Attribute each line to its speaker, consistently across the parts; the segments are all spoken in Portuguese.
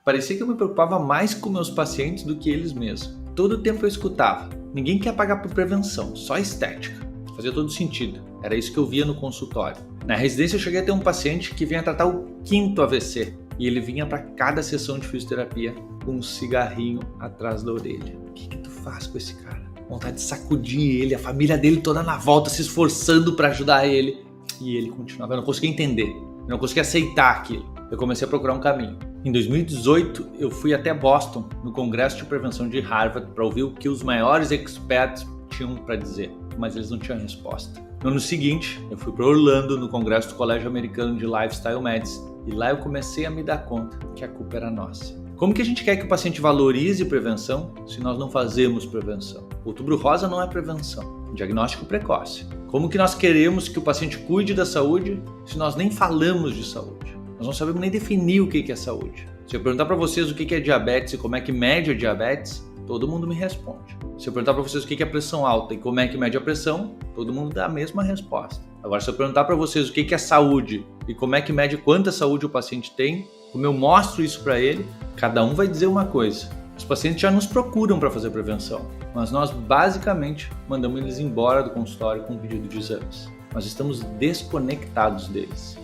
Speaker 1: Parecia que eu me preocupava mais com meus pacientes do que eles mesmos. Todo o tempo eu escutava: ninguém quer pagar por prevenção, só estética. Fazia todo sentido, era isso que eu via no consultório. Na residência eu cheguei a ter um paciente que vinha tratar o 5º AVC e ele vinha para cada sessão de fisioterapia com um cigarrinho atrás da orelha. O que tu faz com esse cara? Vontade de sacudir ele, a família dele toda na volta se esforçando para ajudar ele. E ele continuava, eu não conseguia entender, eu não conseguia aceitar aquilo. Eu comecei a procurar um caminho. Em 2018, eu fui até Boston, no Congresso de Prevenção de Harvard, para ouvir o que os maiores experts tinham para dizer, mas eles não tinham resposta. No ano seguinte, eu fui para Orlando, no Congresso do Colégio Americano de Lifestyle Medicine, e lá eu comecei a me dar conta que a culpa era nossa. Como que a gente quer que o paciente valorize prevenção se nós não fazemos prevenção? Outubro Rosa não é prevenção, diagnóstico precoce. Como que nós queremos que o paciente cuide da saúde se nós nem falamos de saúde? Nós não sabemos nem definir o que é saúde. Se eu perguntar para vocês o que é diabetes e como é que mede a diabetes, todo mundo me responde. Se eu perguntar para vocês o que é pressão alta e como é que mede a pressão, todo mundo dá a mesma resposta. Agora, se eu perguntar para vocês o que é saúde e como é que mede quanta saúde o paciente tem, como eu mostro isso para ele, cada um vai dizer uma coisa. Os pacientes já nos procuram para fazer prevenção, mas nós basicamente mandamos eles embora do consultório com um pedido de exames. Nós estamos desconectados deles.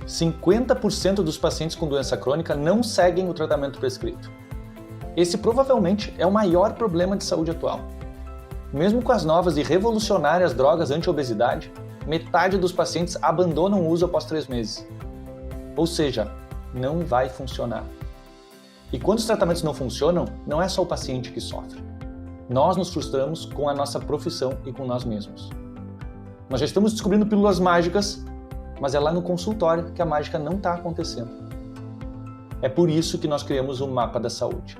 Speaker 1: 50% dos pacientes com doença crônica não seguem o tratamento prescrito. Esse provavelmente é o maior problema de saúde atual. Mesmo com as novas e revolucionárias drogas anti-obesidade, metade dos pacientes abandonam o uso após 3 meses. Ou seja, não vai funcionar. E quando os tratamentos não funcionam, não é só o paciente que sofre. Nós nos frustramos com a nossa profissão e com nós mesmos. Nós já estamos descobrindo pílulas mágicas, mas é lá no consultório que a mágica não está acontecendo. É por isso que nós criamos o Mapa da Saúde.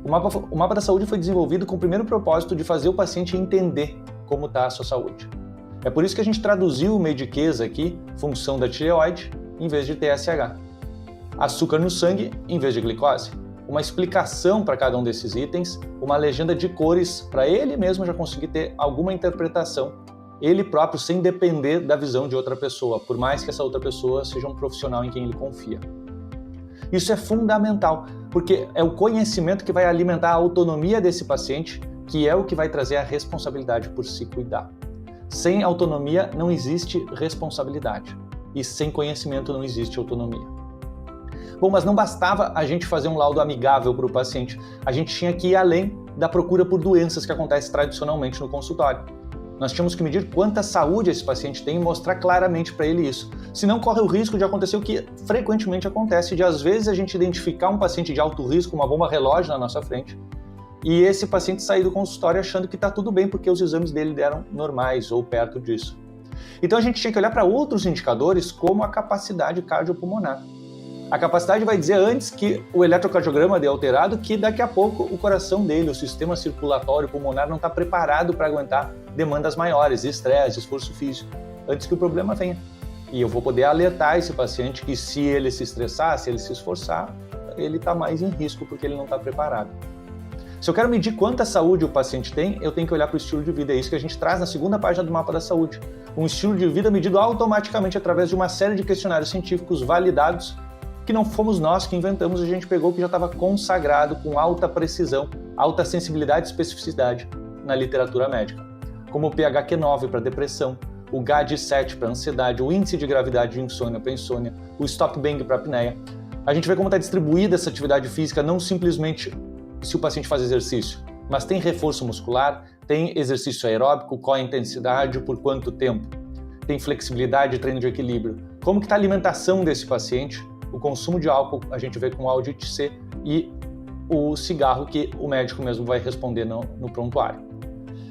Speaker 1: O Mapa da Saúde foi desenvolvido com o primeiro propósito de fazer o paciente entender como está a sua saúde. É por isso que a gente traduziu o Mediqueza aqui, função da tireoide, em vez de TSH. Açúcar no sangue, em vez de glicose. Uma explicação para cada um desses itens, uma legenda de cores para ele mesmo já conseguir ter alguma interpretação, ele próprio, sem depender da visão de outra pessoa, por mais que essa outra pessoa seja um profissional em quem ele confia. Isso é fundamental, porque é o conhecimento que vai alimentar a autonomia desse paciente, que é o que vai trazer a responsabilidade por se cuidar. Sem autonomia não existe responsabilidade, e sem conhecimento não existe autonomia. Bom, mas não bastava a gente fazer um laudo amigável para o paciente, a gente tinha que ir além da procura por doenças que acontece tradicionalmente no consultório. Nós tínhamos que medir quanta saúde esse paciente tem e mostrar claramente para ele isso. Senão corre o risco de acontecer o que frequentemente acontece, de às vezes a gente identificar um paciente de alto risco, uma bomba relógio na nossa frente, e esse paciente sair do consultório achando que está tudo bem porque os exames dele deram normais ou perto disso. Então a gente tinha que olhar para outros indicadores como a capacidade cardiopulmonar. A capacidade vai dizer antes que o eletrocardiograma dê alterado que daqui a pouco o coração dele, o sistema circulatório pulmonar não está preparado para aguentar demandas maiores, estresse, esforço físico, antes que o problema venha. E eu vou poder alertar esse paciente que se ele se estressar, se ele se esforçar, ele está mais em risco porque ele não está preparado. Se eu quero medir quanta saúde o paciente tem, eu tenho que olhar para o estilo de vida. É isso que a gente traz na segunda página do Mapa da Saúde. Um estilo de vida medido automaticamente através de uma série de questionários científicos validados que não fomos nós que inventamos, a gente pegou o que já estava consagrado com alta precisão, alta sensibilidade e especificidade na literatura médica, como o PHQ-9 para depressão, o GAD-7 para ansiedade, o índice de gravidade de insônia para insônia, o Stop Bang para apneia. A gente vê como está distribuída essa atividade física, não simplesmente se o paciente faz exercício, mas tem reforço muscular, tem exercício aeróbico, qual a intensidade, por quanto tempo, tem flexibilidade e treino de equilíbrio. Como que está a alimentação desse paciente? O consumo de álcool a gente vê com o Audit-C e o cigarro que o médico mesmo vai responder no prontuário.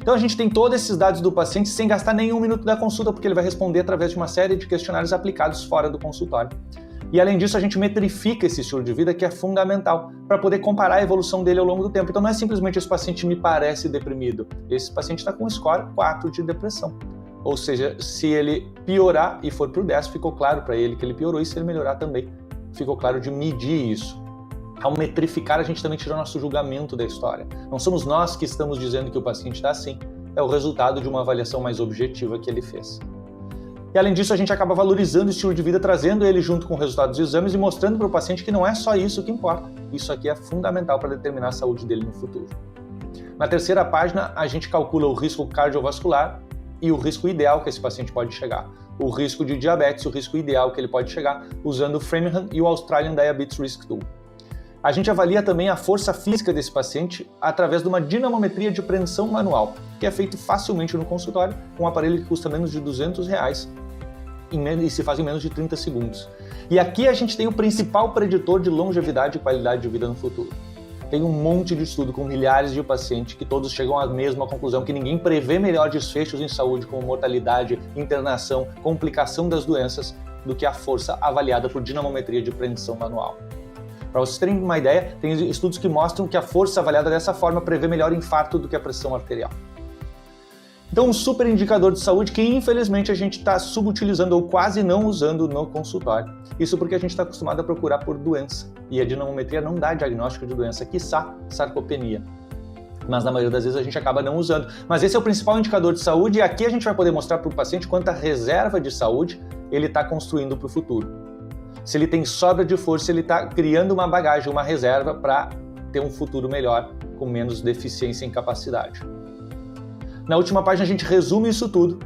Speaker 1: Então a gente tem todos esses dados do paciente sem gastar nenhum minuto da consulta, porque ele vai responder através de uma série de questionários aplicados fora do consultório. E além disso a gente metrifica esse estilo de vida que é fundamental para poder comparar a evolução dele ao longo do tempo. Então não é simplesmente esse paciente me parece deprimido, esse paciente está com um score 4 de depressão. Ou seja, se ele piorar e for para o 10, ficou claro para ele que ele piorou, e se ele melhorar também, ficou claro de medir isso. Ao metrificar, a gente também tira o nosso julgamento da história. Não somos nós que estamos dizendo que o paciente está assim, é o resultado de uma avaliação mais objetiva que ele fez. E além disso, a gente acaba valorizando o estilo de vida, trazendo ele junto com resultados dos exames e mostrando para o paciente que não é só isso que importa. Isso aqui é fundamental para determinar a saúde dele no futuro. Na terceira página, a gente calcula o risco cardiovascular e o risco ideal que esse paciente pode chegar. O risco de diabetes, o risco ideal que ele pode chegar, usando o Framingham e o Australian Diabetes Risk Tool. A gente avalia também a força física desse paciente através de uma dinamometria de preensão manual, que é feito facilmente no consultório, com um aparelho que custa menos de R$200 e se faz em menos de 30 segundos. E aqui a gente tem o principal preditor de longevidade e qualidade de vida no futuro. Tem um monte de estudo com milhares de pacientes que todos chegam à mesma conclusão, que ninguém prevê melhor desfechos em saúde, como mortalidade, internação, complicação das doenças, do que a força avaliada por dinamometria de preensão manual. Para vocês terem uma ideia, tem estudos que mostram que a força avaliada dessa forma prevê melhor infarto do que a pressão arterial. Então, um super indicador de saúde que, infelizmente, a gente está subutilizando ou quase não usando no consultório. Isso porque a gente está acostumado a procurar por doença. E a dinamometria não dá diagnóstico de doença, quiçá sarcopenia. Mas na maioria das vezes a gente acaba não usando. Mas esse é o principal indicador de saúde e aqui a gente vai poder mostrar para o paciente quanta reserva de saúde ele está construindo para o futuro. Se ele tem sobra de força, ele está criando uma bagagem, uma reserva para ter um futuro melhor, com menos deficiência em capacidade. Na última página a gente resume isso tudo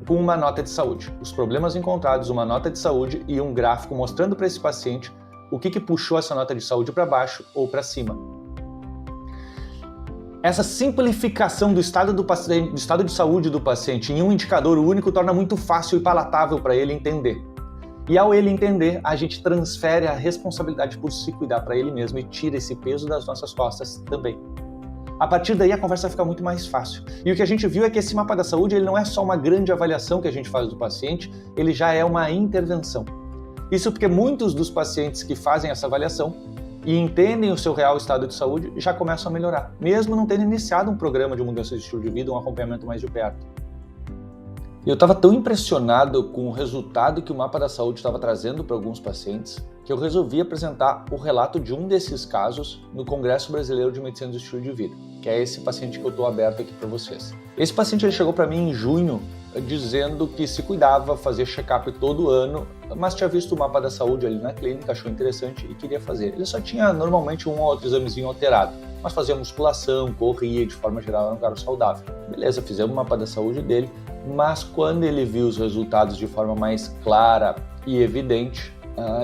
Speaker 1: com uma nota de saúde. Os problemas encontrados, uma nota de saúde e um gráfico mostrando para esse paciente o que puxou essa nota de saúde para baixo ou para cima. Essa simplificação do estado de saúde do paciente em um indicador único torna muito fácil e palatável para ele entender. E ao ele entender, a gente transfere a responsabilidade por se cuidar para ele mesmo e tira esse peso das nossas costas também. A partir daí a conversa fica muito mais fácil. E o que a gente viu é que esse mapa da saúde ele não é só uma grande avaliação que a gente faz do paciente, ele já é uma intervenção. Isso porque muitos dos pacientes que fazem essa avaliação e entendem o seu real estado de saúde já começam a melhorar, mesmo não tendo iniciado um programa de mudança de estilo de vida, um acompanhamento mais de perto. E eu estava tão impressionado com o resultado que o mapa da saúde estava trazendo para alguns pacientes que eu resolvi apresentar o relato de um desses casos no Congresso Brasileiro de Medicina do Estilo de Vida, que é esse paciente que eu estou aberto aqui para vocês. Esse paciente ele chegou para mim em junho dizendo que se cuidava, fazia check-up todo ano, mas tinha visto o mapa da saúde ali na clínica, achou interessante e queria fazer. Ele só tinha normalmente um ou outro examezinho alterado, mas fazia musculação, corria, de forma geral era um cara saudável. Beleza, fizemos o mapa da saúde dele, mas quando ele viu os resultados de forma mais clara e evidente,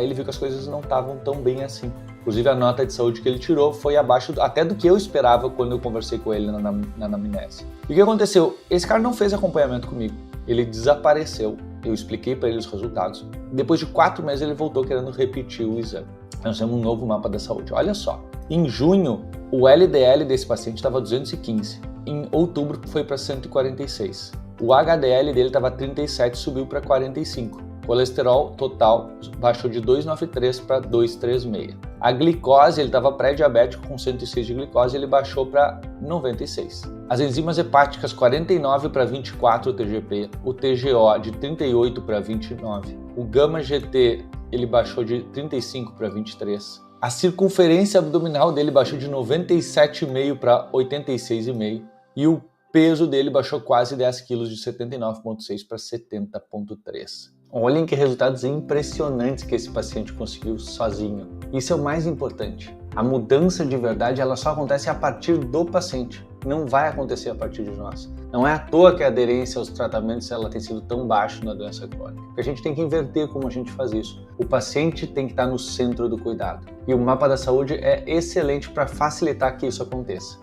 Speaker 1: ele viu que as coisas não estavam tão bem assim. Inclusive a nota de saúde que ele tirou foi abaixo até do que eu esperava quando eu conversei com ele na anamnese. E o que aconteceu? Esse cara não fez acompanhamento comigo, ele desapareceu. Eu expliquei para ele os resultados. Depois de 4 meses ele voltou querendo repetir o exame. Nós temos um novo mapa da saúde. Olha só, em junho o LDL desse paciente estava 215, em outubro foi para 146. O HDL dele estava 37, subiu para 45. Colesterol total baixou de 293 para 236. A glicose, ele estava pré-diabético com 106 de glicose, ele baixou para 96. As enzimas hepáticas 49 para 24 o TGP, o TGO de 38 para 29. O gama GT, ele baixou de 35 para 23. A circunferência abdominal dele baixou de 97,5 para 86,5. E o peso dele baixou quase 10 quilos, de 79,6 para 70,3. Olhem que resultados impressionantes que esse paciente conseguiu sozinho. Isso é o mais importante. A mudança de verdade ela só acontece a partir do paciente. Não vai acontecer a partir de nós. Não é à toa que a aderência aos tratamentos ela tem sido tão baixa na doença crônica. A gente tem que inverter como a gente faz isso. O paciente tem que estar no centro do cuidado. E o mapa da saúde é excelente para facilitar que isso aconteça.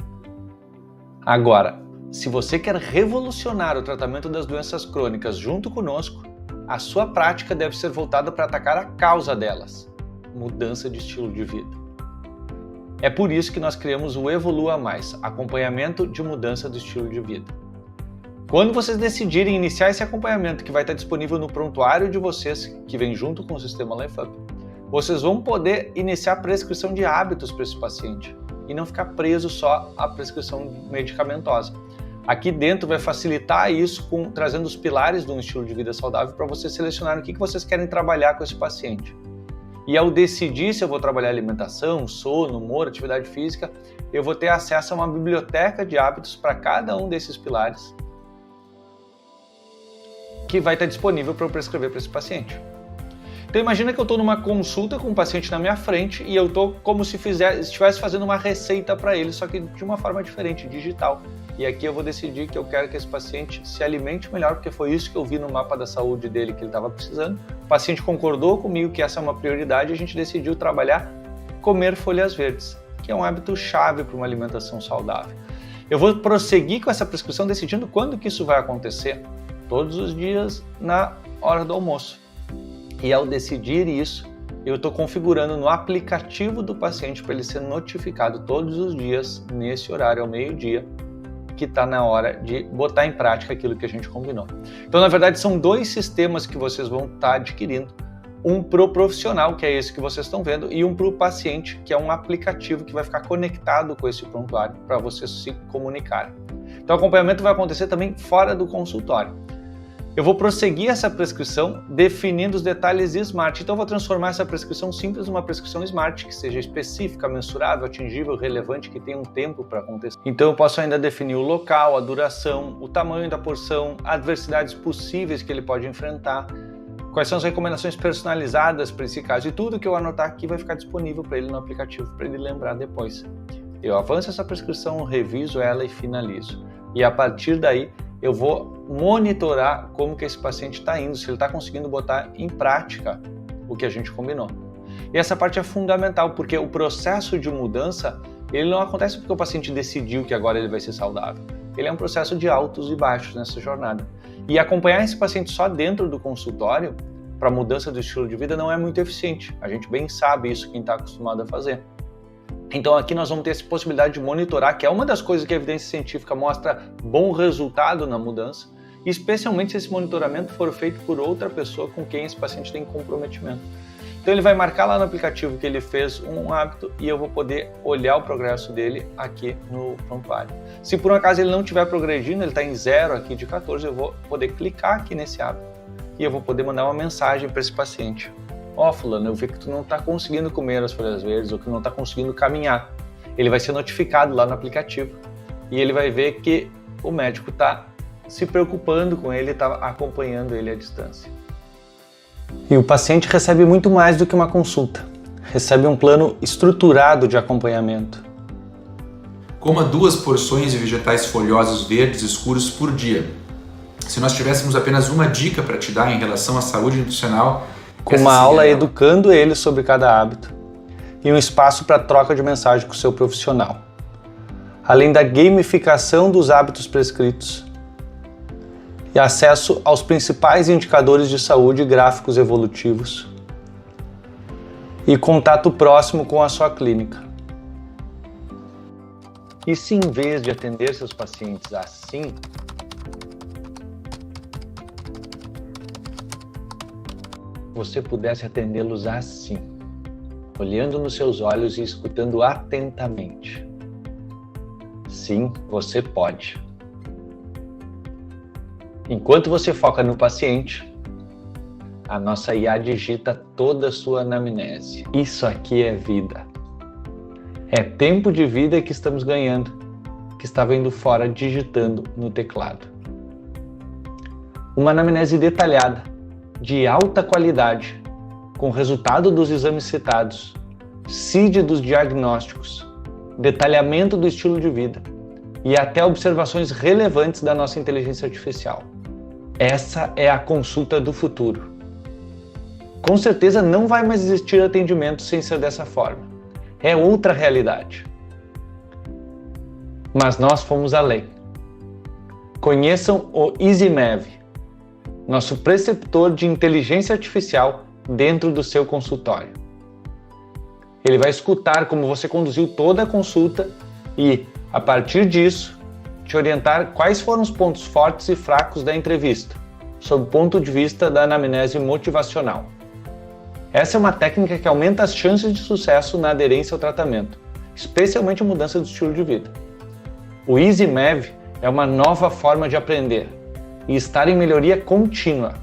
Speaker 1: Agora, se você quer revolucionar o tratamento das doenças crônicas junto conosco, a sua prática deve ser voltada para atacar a causa delas, mudança de estilo de vida. É por isso que nós criamos o Evolua Mais, acompanhamento de mudança do estilo de vida. Quando vocês decidirem iniciar esse acompanhamento, que vai estar disponível no prontuário de vocês, que vem junto com o sistema LifeUp, vocês vão poder iniciar a prescrição de hábitos para esse paciente e não ficar preso só à prescrição medicamentosa. Aqui dentro vai facilitar isso trazendo os pilares de um estilo de vida saudável para vocês selecionarem o que vocês querem trabalhar com esse paciente. E ao decidir se eu vou trabalhar alimentação, sono, humor, atividade física, eu vou ter acesso a uma biblioteca de hábitos para cada um desses pilares, que vai estar disponível para eu prescrever para esse paciente. Então imagina que eu estou numa consulta com um paciente na minha frente e eu estou como se estivesse fazendo uma receita para ele, só que de uma forma diferente, digital. E aqui eu vou decidir que eu quero que esse paciente se alimente melhor, porque foi isso que eu vi no mapa da saúde dele que ele estava precisando. O paciente concordou comigo que essa é uma prioridade e a gente decidiu trabalhar comer folhas verdes, que é um hábito chave para uma alimentação saudável. Eu vou prosseguir com essa prescrição decidindo quando que isso vai acontecer. Todos os dias na hora do almoço. E ao decidir isso, eu estou configurando no aplicativo do paciente para ele ser notificado todos os dias, nesse horário, ao meio-dia, que está na hora de botar em prática aquilo que a gente combinou. Então, na verdade, são 2 sistemas que vocês vão estar adquirindo. Um para o profissional, que é esse que vocês estão vendo, e um para o paciente, que é um aplicativo que vai ficar conectado com esse prontuário para vocês se comunicarem. Então, o acompanhamento vai acontecer também fora do consultório. Eu vou prosseguir essa prescrição definindo os detalhes SMART. Então eu vou transformar essa prescrição simples numa prescrição SMART, que seja específica, mensurável, atingível, relevante, que tenha um tempo para acontecer. Então eu posso ainda definir o local, a duração, o tamanho da porção, adversidades possíveis que ele pode enfrentar, quais são as recomendações personalizadas para esse caso. E tudo que eu anotar aqui vai ficar disponível para ele no aplicativo, para ele lembrar depois. Eu avanço essa prescrição, reviso ela e finalizo. E a partir daí, eu vou monitorar como que esse paciente está indo, se ele está conseguindo botar em prática o que a gente combinou. E essa parte é fundamental, porque o processo de mudança, ele não acontece porque o paciente decidiu que agora ele vai ser saudável. Ele é um processo de altos e baixos nessa jornada. E acompanhar esse paciente só dentro do consultório, para mudança do estilo de vida, não é muito eficiente. A gente bem sabe isso, quem está acostumado a fazer. Então aqui nós vamos ter essa possibilidade de monitorar, que é uma das coisas que a evidência científica mostra bom resultado na mudança, especialmente se esse monitoramento for feito por outra pessoa com quem esse paciente tem comprometimento. Então ele vai marcar lá no aplicativo que ele fez um hábito e eu vou poder olhar o progresso dele aqui no prontuário. Se por um acaso ele não estiver progredindo, ele está em 0 aqui de 14, eu vou poder clicar aqui nesse hábito e eu vou poder mandar uma mensagem para esse paciente. Fulano, eu vi que tu não está conseguindo comer as folhas verdes ou que não está conseguindo caminhar. Ele vai ser notificado lá no aplicativo e ele vai ver que o médico está se preocupando com ele, está acompanhando ele à distância. E o paciente recebe muito mais do que uma consulta. Recebe um plano estruturado de acompanhamento.
Speaker 2: Coma 2 porções de vegetais folhosos verdes escuros por dia. Se nós tivéssemos apenas uma dica para te dar em relação à saúde nutricional,
Speaker 1: com uma aula educando ele sobre cada hábito e um espaço para troca de mensagem com o seu profissional. Além da gamificação dos hábitos prescritos e acesso aos principais indicadores de saúde e gráficos evolutivos e contato próximo com a sua clínica. E se em vez de atender seus pacientes assim, você pudesse atendê-los assim, olhando nos seus olhos e escutando atentamente. Sim, você pode. Enquanto você foca no paciente, a nossa IA digita toda a sua anamnese. Isso aqui é vida. É tempo de vida que estamos ganhando, que estava indo fora digitando no teclado. Uma anamnese detalhada, de alta qualidade, com resultado dos exames citados, CID dos diagnósticos, detalhamento do estilo de vida e até observações relevantes da nossa inteligência artificial. Essa é a consulta do futuro. Com certeza não vai mais existir atendimento sem ser dessa forma. É outra realidade. Mas nós fomos além. Conheçam o EasyMav, nosso preceptor de inteligência artificial dentro do seu consultório. Ele vai escutar como você conduziu toda a consulta e, a partir disso, te orientar quais foram os pontos fortes e fracos da entrevista, sob o ponto de vista da anamnese motivacional. Essa é uma técnica que aumenta as chances de sucesso na aderência ao tratamento, especialmente a mudança do estilo de vida. O EasyMav é uma nova forma de aprender e estar em melhoria contínua.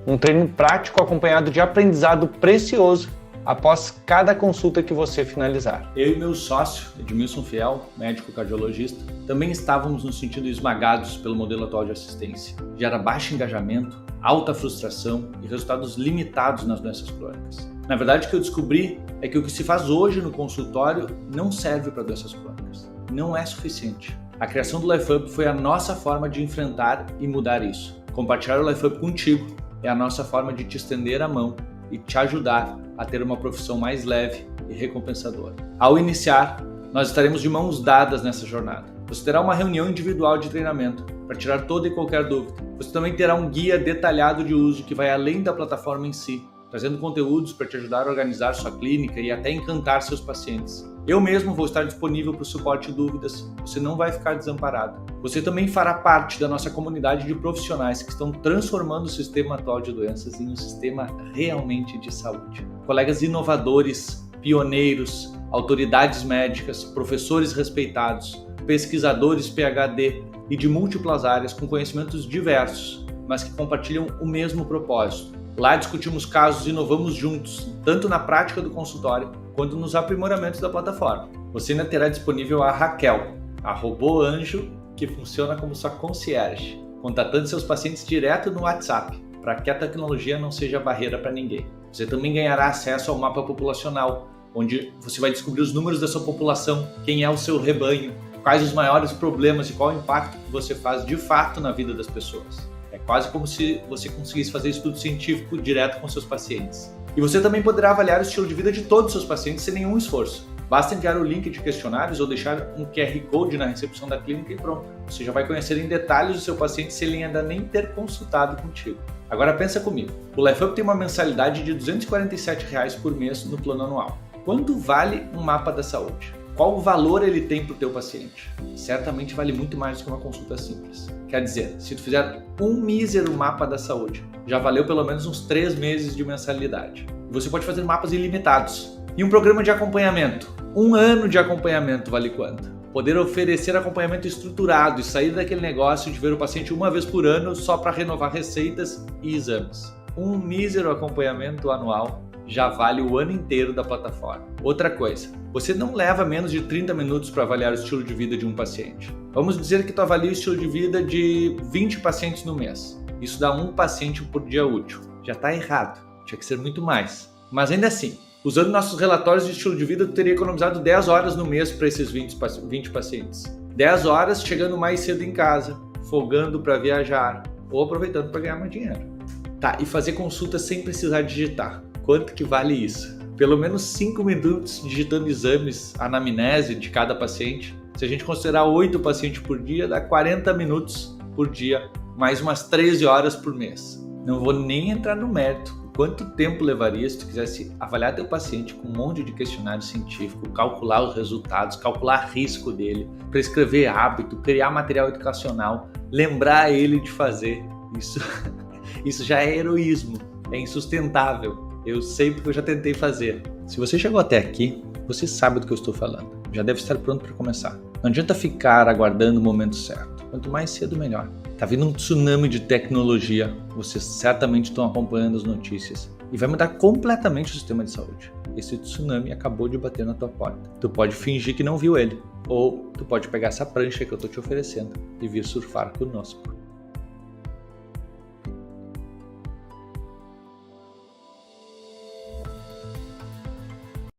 Speaker 1: Um treino prático acompanhado de aprendizado precioso após cada consulta que você finalizar. Eu e meu sócio, Edmilson Fiel, médico cardiologista, também estávamos nos sentindo esmagados pelo modelo atual de assistência. Gera baixo engajamento, alta frustração e resultados limitados nas doenças crônicas. Na verdade, o que eu descobri é que o que se faz hoje no consultório não serve para doenças crônicas. Não é suficiente. A criação do LifeUp foi a nossa forma de enfrentar e mudar isso. Compartilhar o LifeUp contigo é a nossa forma de te estender a mão e te ajudar a ter uma profissão mais leve e recompensadora. Ao iniciar, nós estaremos de mãos dadas nessa jornada. Você terá uma reunião individual de treinamento para tirar toda e qualquer dúvida. Você também terá um guia detalhado de uso que vai além da plataforma em si, trazendo conteúdos para te ajudar a organizar sua clínica e até encantar seus pacientes. Eu mesmo vou estar disponível para o suporte e dúvidas, você não vai ficar desamparado. Você também fará parte da nossa comunidade de profissionais que estão transformando o sistema atual de doenças em um sistema realmente de saúde. Colegas inovadores, pioneiros, autoridades médicas, professores respeitados, pesquisadores PhD e de múltiplas áreas com conhecimentos diversos, mas que compartilham o mesmo propósito. Lá discutimos casos e inovamos juntos, tanto na prática do consultório, quanto nos aprimoramentos da plataforma. Você ainda terá disponível a Raquel, a robô anjo que funciona como sua concierge, contatando seus pacientes direto no WhatsApp, para que a tecnologia não seja barreira para ninguém. Você também ganhará acesso ao mapa populacional, onde você vai descobrir os números da sua população, quem é o seu rebanho, quais os maiores problemas e qual o impacto que você faz de fato na vida das pessoas. É quase como se você conseguisse fazer estudo científico direto com seus pacientes. E você também poderá avaliar o estilo de vida de todos os seus pacientes sem nenhum esforço. Basta enviar o link de questionários ou deixar um QR Code na recepção da clínica e pronto. Você já vai conhecer em detalhes o seu paciente sem ele ainda nem ter consultado contigo. Agora pensa comigo. O LifeUp tem uma mensalidade de R$ 247 por mês no plano anual. Quanto vale um mapa da saúde? Qual o valor ele tem para o teu paciente? Certamente vale muito mais do que uma consulta simples. Quer dizer, se tu fizer um mísero mapa da saúde, já valeu pelo menos uns 3 meses de mensalidade. Você pode fazer mapas ilimitados. E um programa de acompanhamento? 1 ano de acompanhamento vale quanto? Poder oferecer acompanhamento estruturado e sair daquele negócio de ver o paciente uma vez por ano só para renovar receitas e exames. Um mísero acompanhamento anual já vale o ano inteiro da plataforma. Outra coisa, você não leva menos de 30 minutos para avaliar o estilo de vida de um paciente. Vamos dizer que tu avalia o estilo de vida de 20 pacientes no mês. Isso dá 1 paciente por dia útil. Já está errado, tinha que ser muito mais. Mas ainda assim, usando nossos relatórios de estilo de vida, tu teria economizado 10 horas no mês para esses 20 pacientes. 10 horas chegando mais cedo em casa, folgando para viajar ou aproveitando para ganhar mais dinheiro. Tá, e fazer consulta sem precisar digitar. Quanto que vale isso? Pelo menos 5 minutos digitando exames, anamnese de cada paciente. Se a gente considerar 8 pacientes por dia, dá 40 minutos por dia, mais umas 13 horas por mês. Não vou nem entrar no mérito. Quanto tempo levaria se tu quisesse avaliar teu paciente com um monte de questionário científico, calcular os resultados, calcular risco dele, prescrever hábito, criar material educacional, lembrar ele de fazer. Isso já é heroísmo, é insustentável. Eu sei porque eu já tentei fazer. Se você chegou até aqui, você sabe do que eu estou falando. Já deve estar pronto para começar. Não adianta ficar aguardando o momento certo. Quanto mais cedo, melhor. Tá vindo um tsunami de tecnologia. Vocês certamente estão acompanhando as notícias. E vai mudar completamente o sistema de saúde. Esse tsunami acabou de bater na tua porta. Tu pode fingir que não viu ele. Ou tu pode pegar essa prancha que eu estou te oferecendo e vir surfar conosco.